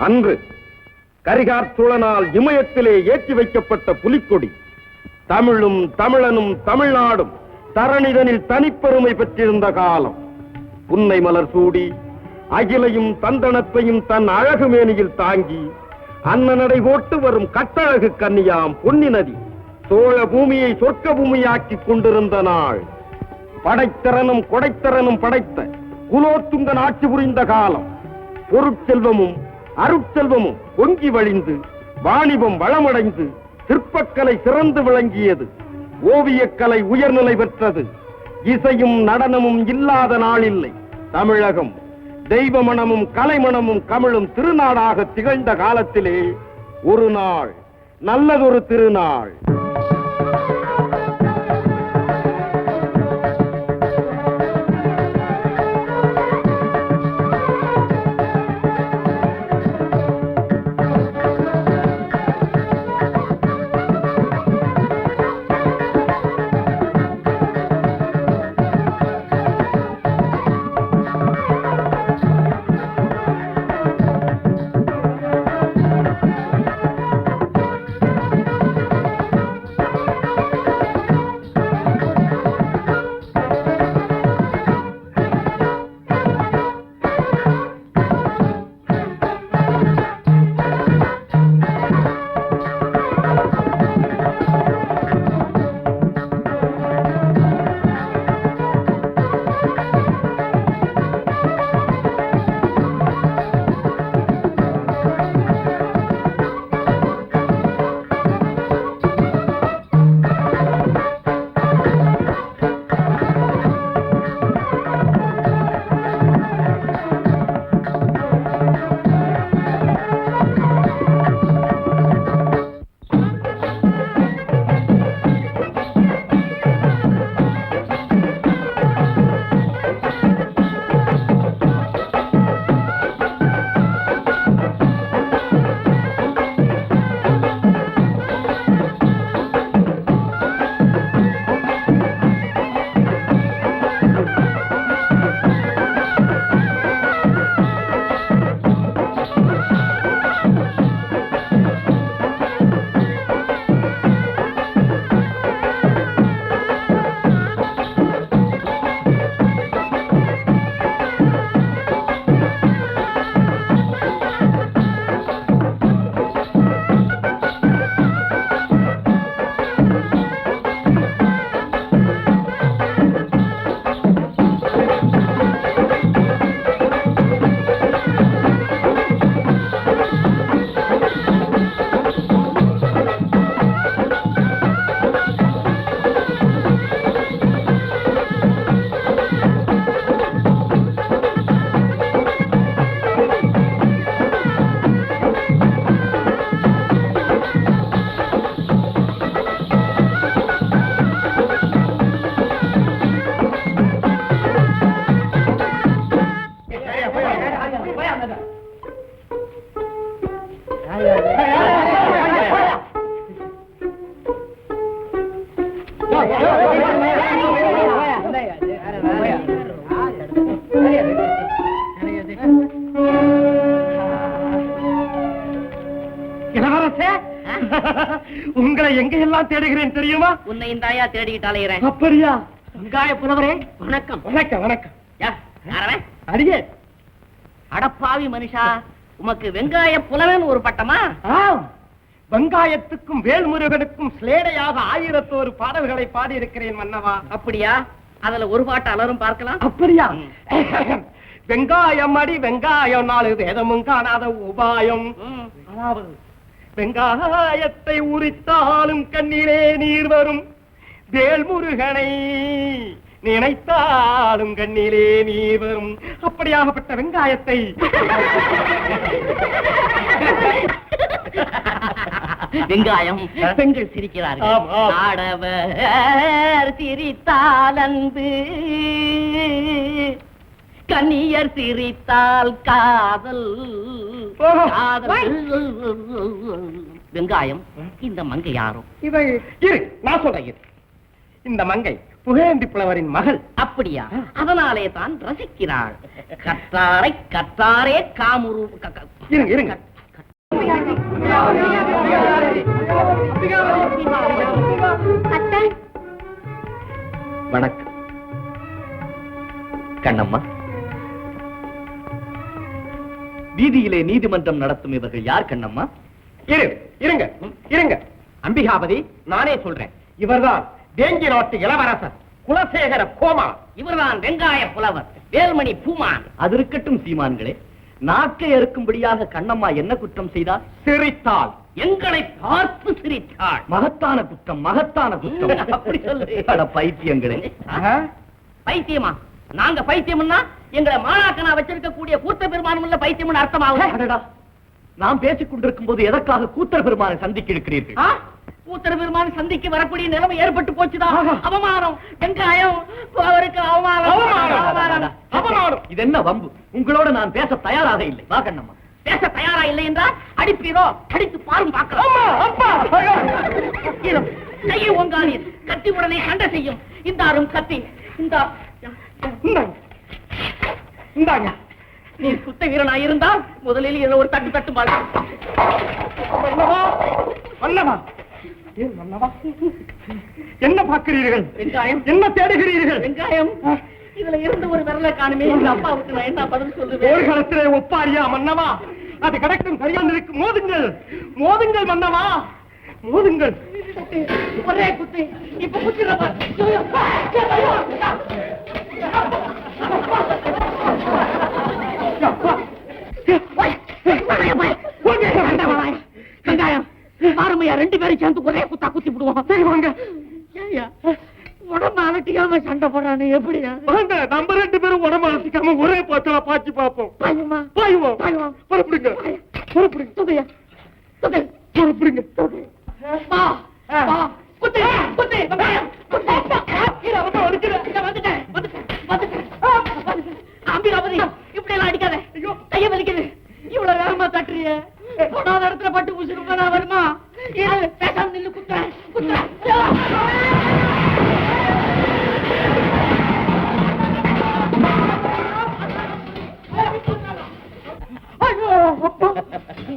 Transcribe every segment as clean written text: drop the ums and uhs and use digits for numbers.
அன்று கரிகார்சோழனால் இமயத்திலே ஏற்றி வைக்கப்பட்ட புலிக்கொடி தமிழும் தமிழனும் தமிழ்நாடும் தரணிதனில் தனிப்பெருமை பெற்றிருந்த காலம். புன்னை மலர் சூடி அகிலையும் தந்தனத்தையும் தன் அழகு மேனியில் தாங்கி அன்னநடை போட்டு வரும் கட்டழகு கன்னியாம் பொன்னி நதி சோழ பூமியை சொர்க்க பூமியாக்கி கொண்டிருந்த நாள். படைத்திறனும் கொடைத்திறனும் படைத்த குலோத்துங்கன் ஆட்சி புரிந்த காலம். பொருட்செல்வமும் அருட்செல்வமும் பொங்கி வழிந்து வாணிபம் வளமடைந்து சிற்பக்கலை சிறந்து விளங்கியது. ஓவியக்கலை உயர்நிலை பெற்றது. இசையும் நடனமும் இல்லாத நாளில்லை. தமிழகம் தெய்வமணமும் கலைமணமும் கமிழும் திருநாடாக திகழ்ந்த காலத்திலே ஒரு நாள், நல்லதொரு திருநாள். உங்களை எங்கெல்லாம் தேடுகிறேன் தெரியுமா? உன்னை இந்த ஆயா தேடிக்கிட்டு அலைகிறேன். அப்படியா? வெங்காய புலவரே வணக்கம். வணக்கம் வணக்கம். அடியே அடப்பாவி மனுஷா, உமக்கு வெங்காய புலவன் ஒரு பட்டமா? வெங்காயத்துக்கும் வேல்முருகனுக்கும் ஸ்லேடையாக 1001 பாடல்களை பாடி இருக்கிறேன் மன்னவா. அப்படியா? அதுல ஒரு பாட்டு அலரும் பார்க்கலாம். அப்படியா? வெங்காயம் அடி வெங்காயம் 4 வேதமும் காணாத உபாயம். அதாவது வெங்காயத்தை உரித்தாலும் கண்ணிலே நீர் வரும், வேல்முருகனை நினைத்தாலும் கண்ணிலே நீர் வரும். அப்படியாகப்பட்ட வெங்காயத்தை வெங்காயம் பெண்கள் சிரிக்கிறார்கள். ஆடவர் சிரித்தால் அன்பு, கன்னியர் சிரித்தால் காதல். வெங்காயம் இந்த மங்கை யாரோ? இவள் நான் சொல்றேன், இந்த மங்கை புகழேந்தி புலவரின் மகள். அப்படியா? அதனாலே தான் ரசிக்கிறாள். கற்றாரை கற்றாரே காமுரு இருங்க இருங்க. வணக்கம் கண்ணம்மா. வீதியிலே நீதிமன்றம் நடத்தும் இவர்கள் யார் கண்ணம்மா? இருங்க இருங்க. அம்பிகாபதி, நானே சொல்றேன். இவர்தான் வேங்கி நாட்டு இளவரசர் குலசேகர கோமா. இவர்தான் வெங்காய புலவர் வேல்மணி பூமான். அது இருக்கட்டும் சீமான்களே, நாக்கை அறுக்கும்படியாக கண்ணம்மா என்ன குற்றம் செய்தார்? சிரித்தால். எங்களை பார்த்து சிரித்தாள். மகத்தான குற்றம், மகத்தான குற்றம். அப்படி சொல்லு. அட பைத்தியங்களே. பைத்தியமா? நாங்க பைத்தியம்னா எங்களை மாணாக்கனா வச்சிருக்க கூடிய கூத்த பெருமானம் பைத்தியம் அர்த்தமாகும். அடடா, நாம் பேசிக் கொண்டிருக்கும் போது எதற்காக கூத்தர் பெருமானை சந்திக்க இருக்கிறீர்கள்? கூத்தர பெருமான் சந்திக்கு வரக்கூடிய நிலைமை ஏற்பட்டு போச்சுதான். அவமானம். வெங்காயம் அவருக்கு அவமானம். இது என்ன வம்பு? உங்களோட நான் பேச தயாராக இல்லை. வா கண்ணம்மா. பேச தயாரா இல்லை என்றால் அடிப்பீரோ? அடித்து பாரும் பார்க்கலாம். கையை ஓங்கானீர், கத்தி உடனே சண்டை செய்யும். இந்தாரும் கத்தி. இந்தாங்க. நீ சுத்த வீரனா இருந்தால் முதலில் இதை ஒரு தட்டு தட்டு பாரு. மன்னவா, ஏன் மன்னவா, என்ன பார்க்கிறீர்கள்? வெங்காயம். என்ன தேடுகிறீர்கள்? வெங்காயம். இதுல இருந்து ஒரு விரலை காணுமே. எங்க அப்பாவுக்கு நான் என்ன பதில் சொல்லுவேன்? போர்க்களத்திலே ஒப்பாரியா மன்னவா? அது கிடைக்கும் சரியான இருக்கு. மோதுங்கள், மோதுங்கள் மன்னவா, மோதுங்கள். ஒரே குத்து. இப்ப குத்திரப்பா. வெங்காயம் பாருமையா, ரெண்டு பேரும் சேர்ந்து ஒரே குத்தா குத்தி விடுவோம். செய்வாங்க. உடம்பு அலட்டிக்காம சண்டை போறானு எப்படி? நம்ம ரெண்டு பேரும் உடம்பு அலட்டிக்காம ஒரே பாத்தா பாய்ச்சி பார்ப்போம். பாயுவோம். புறப்படுங்க, புறப்படுங்க. துதையா துதை, புறப்படுங்க. குத்து குத்து வெங்காயம் அம்பிகாபதி, இப்படி எல்லாம் அடிக்காத. கைய வலிக்குது. இவ்வளவு வேகமா தட்டுறிய, போனாத இடத்துல பட்டு பூசிருப்பா நான் வருமா? பேசாம நில்லு. குத்துறேன் குத்துறேன்.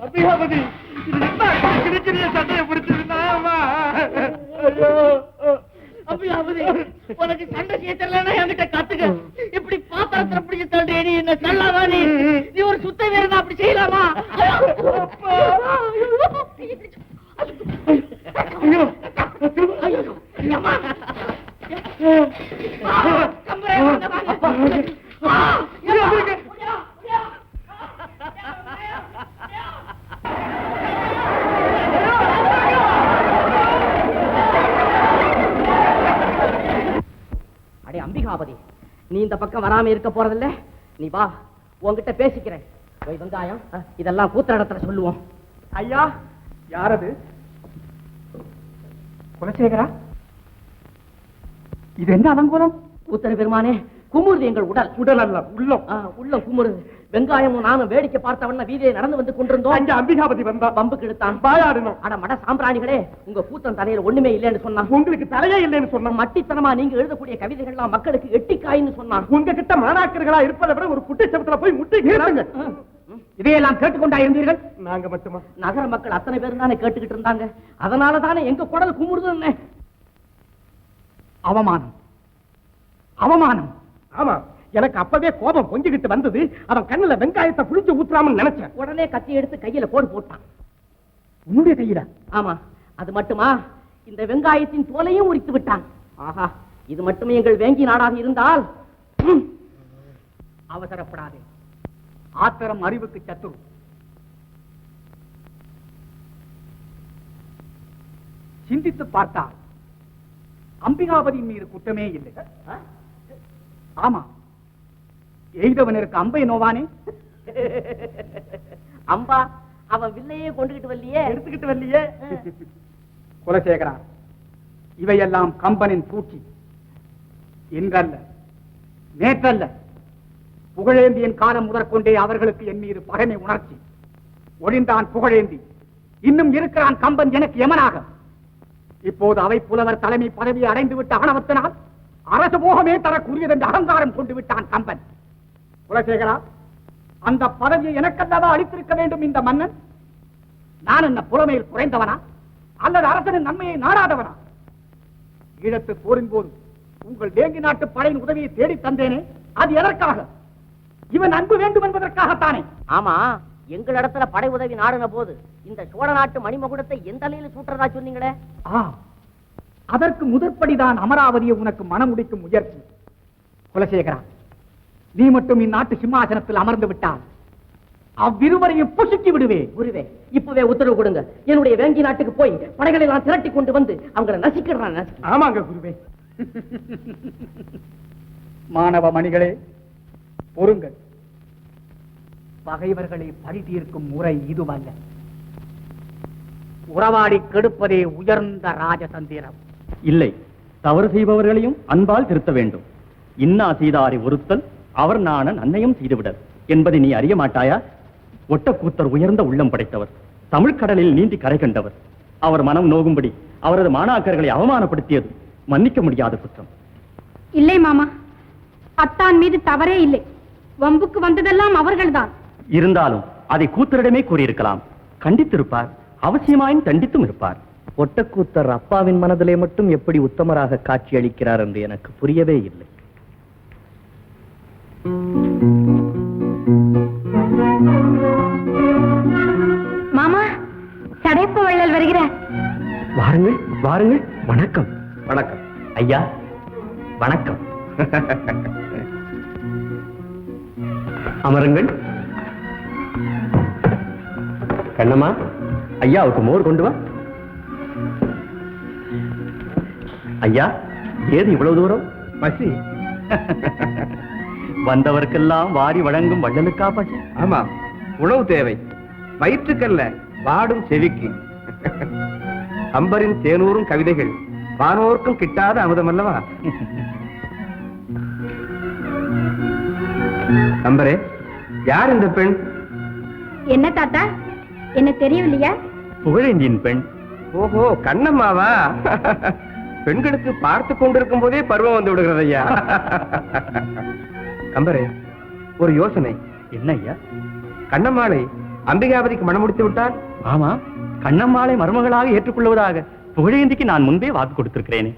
அபிகாபதி, கிடைக்கிற சட்டையை பிடிச்சிருந்தா. அபிகாபதி, உனக்கு சண்டை செய்ய தெரியலன்னா என்கிட்ட கத்துக்க. இப்படி பாத்திரத்துல பிடிச்ச தள்ளுறே நீ. என்ன தள்ளாதா நீ? நீ ஒரு சுத்த வீரனா அப்படி செய்யலாமா? அடே அம்பிகாபதி, நீ இந்த பக்கம் வராம இருக்க போறதில்ல. நீ வா, உன்கிட்ட பேசிக்கிறேன். போய் வெங்காயம், இதெல்லாம் கூத்துற இடத்துல சொல்லுவோம். ஐயா, யாரது? குலசேகரா, இது என்ன அலங்கோலம்? கூத்தர பெருமானே, குமுறுது எங்கள் உடல். உடல் அல்ல, உள்ளம். உள்ளம் குமுறுது. வெங்காயமும் நானும் வேடிக்கை பார்த்தவன வீதியை நடந்து வந்து கொண்டிருந்தோம். அங்க அம்பிகாபதி வந்தா பம்புக்கு எடுத்தான். பாயாடணும். அட மட சாம்பிராணிகளே, உங்க கூத்தன் தலையில ஒண்ணுமே இல்லைன்னு சொன்னான். உங்களுக்கு தலையே இல்லைன்னு சொன்ன. மட்டித்தனமா நீங்க எழுதக்கூடிய கவிதைகள்லாம் மக்களுக்கு எட்டிக்காயின்னு சொன்னான். உங்க கிட்ட மாணாக்கர்களா இருப்பதை விட ஒரு குட்டிச்சபத்துல போய் முட்டி கேட்டாங்க. இதையெல்லாம் கேட்டுக்கொண்டா இருந்தீர்கள்? நாங்க மட்டுமா? நகர மக்கள் அத்தனை பேரும் தானே கேட்டுக்கிட்டு இருந்தாங்க. அதனால தானே எங்க குடல் குமுறுதுன்னு. அவமானம், அவமானம். ஆமா, எனக்கு அப்பவே கோபம் பொங்கிக்கிட்டு வந்தது. அவன் கண்ணுல வெங்காயத்தை புளிச்சு ஊத்துறாமன்னு நினைச்சேன். உடனே கத்தி எடுத்து கையில போட்டான். உன்னுடைய கையில? ஆமா. அது மட்டுமா, இந்த வெங்காயத்தின் தோலையும் உரித்து விட்டான். ஆஹா, இது மட்டுமே எங்கள் வேங்கி நாடாக இருந்தால். அவசரப்படாதே. ஆத்திரம் அறிவுக்கு சத்துரு. சிந்தித்து பார்த்தால் அம்பிகாபதியின் மீது குற்றமே இல்லை. ஆமா, எய்தவனுக்கு அம்பை நோவானே. அம்பா, அவன் வில்லையே கொண்டுகிட்டு வரலையே, எடுத்துக்கிட்டு வரலையே. குலசேகரா, இவையெல்லாம் கம்பனின் சூழ்ச்சி. இன்றல்ல, நேற்றல்ல, புகழேந்தியின் காலம் முதற்கொண்டே அவர்களுக்கு என் மீது பகைமை உணர்ச்சி. ஒழிந்தான் புகழேந்தி, இன்னும் இருக்கிறான் கம்பன் எனக்கு எமனாக. இப்போது அவை புலவர் தலைமை பதவியை அடைந்து விட்ட ஆணவத்தினால் அரசு போகமே தரக்கூடியது என்று அகங்காரம் கொண்டு விட்டான் கம்பன். குலசேகரா, அந்த பதவியை எனக்கல்லவா அளித்திருக்க வேண்டும் இந்த மன்னன். நான் என்ன புலமையில் குறைந்தவனா அல்லது அரசனின் நன்மையை நாடாதவனா? ஈழத்து போரின் போது உங்கள் வேங்கி நாட்டு படையின் உதவியை தேடி தந்தேனே, அது எதற்காக? இவன் அன்பு வேண்டும் என்பதற்காகத்தானே. ஆமா, எங்களிடத்துல படை உதவி நாடுன போது இந்த சோழ நாட்டு மணிமகுடத்தை எந்த நிலையில சூட்டுறதா சொன்னீங்களே? அதற்கு முதற்படிதான் அமராவதியை உனக்கு மனமுடிக்கும் முயற்சி. குலசேகரா, நீ மட்டும் இந்நாட்டு சிம்மாசனத்தில் அமர்ந்து விட்டால் அவ்விருவரையும் புசுக்கி விடுவே. குருவே, இப்பவே உத்தரவு கொடுங்க. என்னுடைய வேங்கி நாட்டுக்கு போய் படைகளை எல்லாம் திரட்டி கொண்டு வந்து அவங்களை நசிக்கிறான். ஆமாங்க குருவே. மாணவ மணிகளே, பொறுங்கள். பகைவர்களை பழி தீர்க்கும் முறை இதுவல்ல. உறவாடி கெடுப்பதே உயர்ந்த ராஜதந்திரம். இல்லை, தவறு செய்பவர்களையும் அன்பால் திருத்த வேண்டும். இன்னா செய்தாரை ஒருத்தல் அவர் நாணன் அன்னையும் செய்துவிடல் என்பதை நீ அறிய மாட்டாயா? ஒட்டக்கூத்தர் உயர்ந்த உள்ளம் படைத்தவர், தமிழ் கடலில் நீந்தி கரை கண்டவர். அவர் மனம் நோகும்படி அவரது மாணாக்கர்களை அவமானப்படுத்தியது மன்னிக்க முடியாத குற்றம். இல்லை மாமா, அத்தான் மீது தவறே இல்லை. வம்புக்கு வந்ததெல்லாம் அவர்கள்தான். இருந்தாலும் அதை கூத்தரிடமே கூறியிருக்கலாம். கண்டித்திருப்பார், அவசியமாயும் தண்டித்தும் இருப்பார். ஒட்டக்கூத்தர் அப்பாவின் மனதிலே மட்டும் எப்படி உத்தமராக காட்சி அளிக்கிறார் என்று எனக்கு புரியவே இல்லை. மாமா, சடைப்பு வள்ளல் வருகிறார். வாருங்கள் வாருங்கள். வணக்கம். வணக்கம் ஐயா, வணக்கம். அமருங்கள். கண்ணம்மா, ஐயாவுக்கு மோர் கொண்டு வா. ஐயா, ஏது இவ்வளவு தூரம்? பசி. வந்தவர்க்கெல்லாம் வாரி வழங்கும் வள்ளலுக்கா பசி? ஆமா, உணவு தேவை. வயிற்றுக்கல்ல, வாடும் செவிக்கு. அம்பரின் தேனூரும் கவிதைகள் வானோர்க்கும் கிட்டாத அமுதம் அல்லவா? அம்பரே, யார் இந்த பெண்? என்ன தாத்தா, என்ன தெரியவில்லையா? புகழேந்தியின் பெண். ஓஹோ, கண்ணம்மாவா? பெண்களுக்கு பார்த்து கொண்டிருக்கும் போதே பருவம் வந்து விடுகிறது ஐயா. அம்பரே, ஒரு யோசனை. என்ன ஐயா? கண்ணம்மாளை அம்பிகாபதிக்கு மனம் முடித்து விட்டால்? ஆமா, கண்ணம்மாளை மருமகளாக ஏற்றுக்கொள்வதாக புகழேந்திக்கு நான் முன்பே வாக்கு கொடுத்திருக்கிறேனே.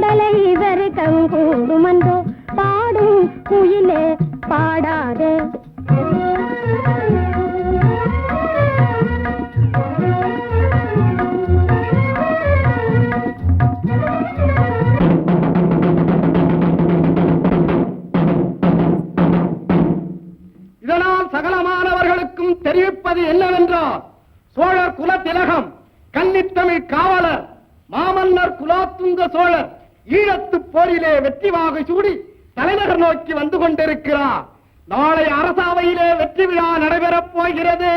கலை வர்க்கம் கூடுமன்றோ பாடும் குயிலே பாடாதே இதனால் சகலமானவர்களுக்கும் தெரிவிப்பது என்னவென்றால் சோழர் குல திலகம் கன்னித்தமிழ் காவலர் மாமன்னர் குலோத்துங்க சோழர் ஈழத்து போரிலே வெற்றி வாகை சூடி தலைநகர் நோக்கி வந்து கொண்டிருக்கிறார். நாளை அரசவையிலே வெற்றி விழா நடைபெறப் போகிறது.